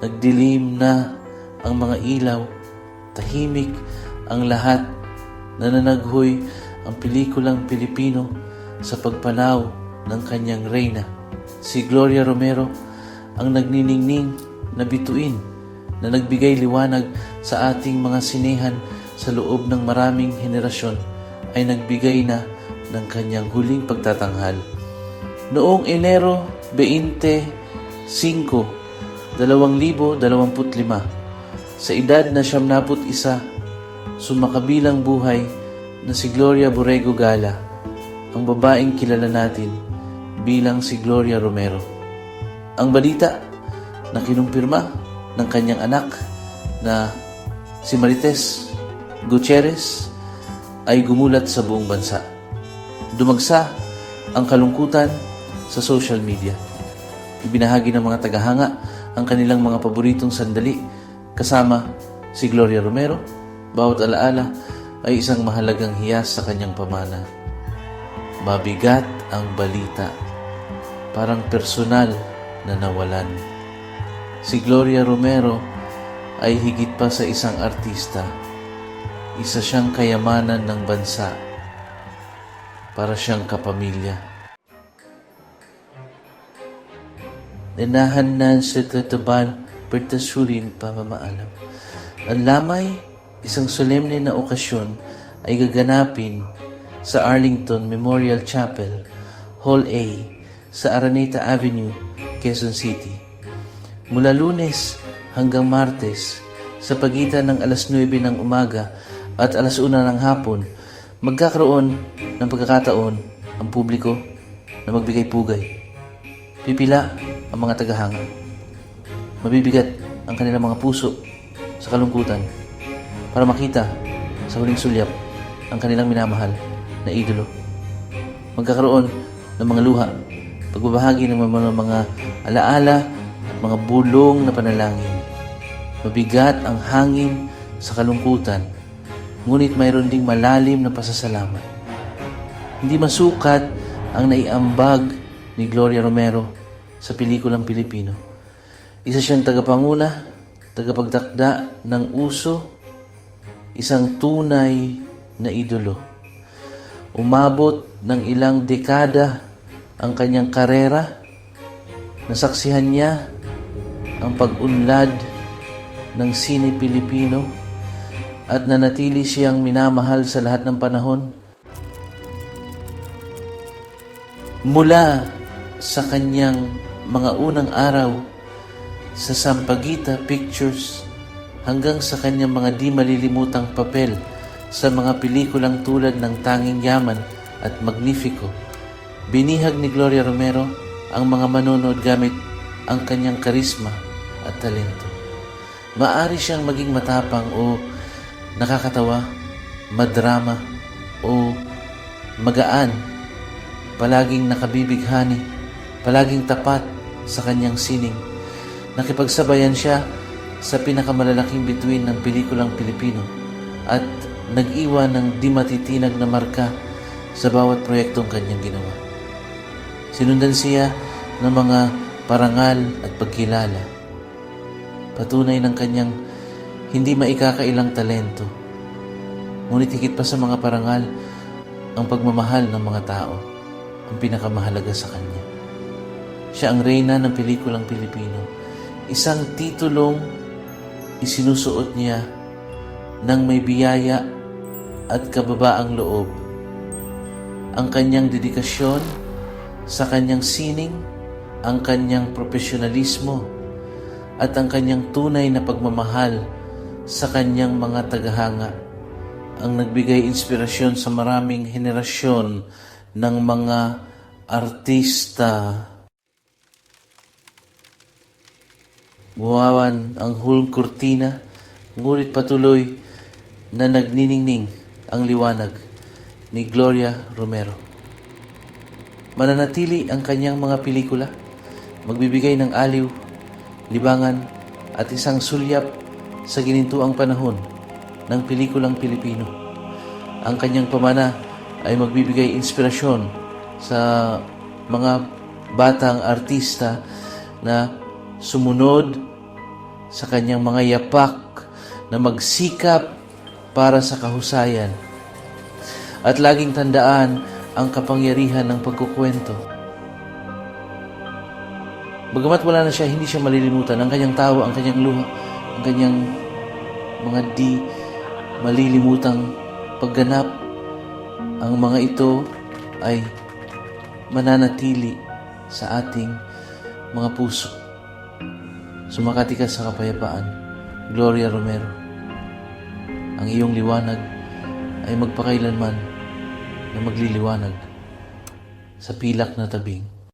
Nagdilim na ang mga ilaw, tahimik ang lahat, nananaghoy ang pelikulang Pilipino sa pagpanaw ng kanyang reyna. Si Gloria Romero ang nagniningning na bituin na nagbigay liwanag sa ating mga sinehan sa loob ng maraming henerasyon ay nagbigay na ng kanyang huling pagtatanghal. Noong Enero 25, 2025, sa edad na 71, sumakabilang buhay na si Gloria Borrego Gala, ang babaeng kilala natin bilang si Gloria Romero. Ang balita na kinumpirma ng kanyang anak na si Marites Gutierrez ay gumulat sa buong bansa. Dumagsa ang kalungkutan sa social media. Ibinahagi ng mga tagahanga ang kanilang mga paboritong sandali kasama si Gloria Romero. Bawat alaala ay isang mahalagang hiyas sa kanyang pamana. Mabigat ang balita, parang personal na nawalan. Si Gloria Romero ay higit pa sa isang artista. Isa siyang kayamanan ng bansa. Para siyang kapamilya. Nanahanan sa tatabal, pertasurin pamamaalam. Ang lamay, isang solemne na okasyon ay gaganapin sa Arlington Memorial Chapel, Hall A, sa Araneta Avenue, Quezon City. Mula Lunes hanggang Martes, sa pagitan ng alas 9 ng umaga at alas 1 ng hapon, magkakaroon ng pagkakataon ang publiko na magbigay pugay. Pipila ang mga tagahanga. Mabibigat ang kanilang mga puso sa kalungkutan para makita sa huling sulyap ang kanilang minamahal na idolo. Magkakaroon ng mga luha, pagbabahagi ng mga alaala at mga bulong na panalangin. Mabigat ang hangin sa kalungkutan, ngunit mayroon ding malalim na pasasalamat. Hindi masukat ang naiambag ni Gloria Romero sa pelikulang Pilipino. Isa siyang tagapanguna, tagapagtakda ng uso, isang tunay na idolo. Umabot ng ilang dekada ang kanyang karera, nasaksihan niya ang pag-unlad ng sine Pilipino at nanatili siyang minamahal sa lahat ng panahon. Mula sa kanyang mga unang araw sa Sampaguita Pictures hanggang sa kanyang mga di malilimutang papel sa mga pelikulang tulad ng Tanging Yaman at Magnifico, binihag ni Gloria Romero ang mga manonood gamit ang kanyang karisma at talento. Maaari siyang maging matapang o nakakatawa, madrama o magaan, palaging nakabibighani, palaging tapat sa kanyang sining. Nakipagsabayan siya sa pinakamalalaking bituin ng pelikulang Pilipino at nag-iwan ng di matitinag na marka sa bawat proyektong kanyang ginawa. Sinundan siya ng mga parangal at pagkilala. Patunay ng kanyang hindi maikakailang talento. Ngunit higit pa sa mga parangal, ang pagmamahal ng mga tao ang pinakamahalaga sa kanya. Siya ang reyna ng pelikulang Pilipino. Isang titulong isinusuot niya ng may biyaya at kababaang loob. Ang kanyang dedikasyon sa kanyang sining, ang kanyang profesionalismo, at ang kanyang tunay na pagmamahal sa kanyang mga tagahanga ang nagbigay inspirasyon sa maraming henerasyon ng mga artista. Buwawan ang hulong kurtina, ngunit patuloy na nagniningning ang liwanag ni Gloria Romero. Mananatili ang kanyang mga pelikula, magbibigay ng aliw, libangan at isang sulyap sa ginintuang panahon ng pelikulang Pilipino. Ang kanyang pamana ay magbibigay inspirasyon sa mga batang artista na sumunod sa kanyang mga yapak na magsikap para sa kahusayan. At laging tandaan ang kapangyarihan ng pagkukwento. Bagamat wala na siya, hindi siya malilimutan. Ang kanyang tawa, ang kanyang luha, ang kanyang mga di malilimutang pagganap. Ang mga ito ay mananatili sa ating mga puso. Sumakati ka sa kapayapaan. Gloria Romero. Ang iyong liwanag ay magpakailanman na magliliwanag sa pilak na tabing.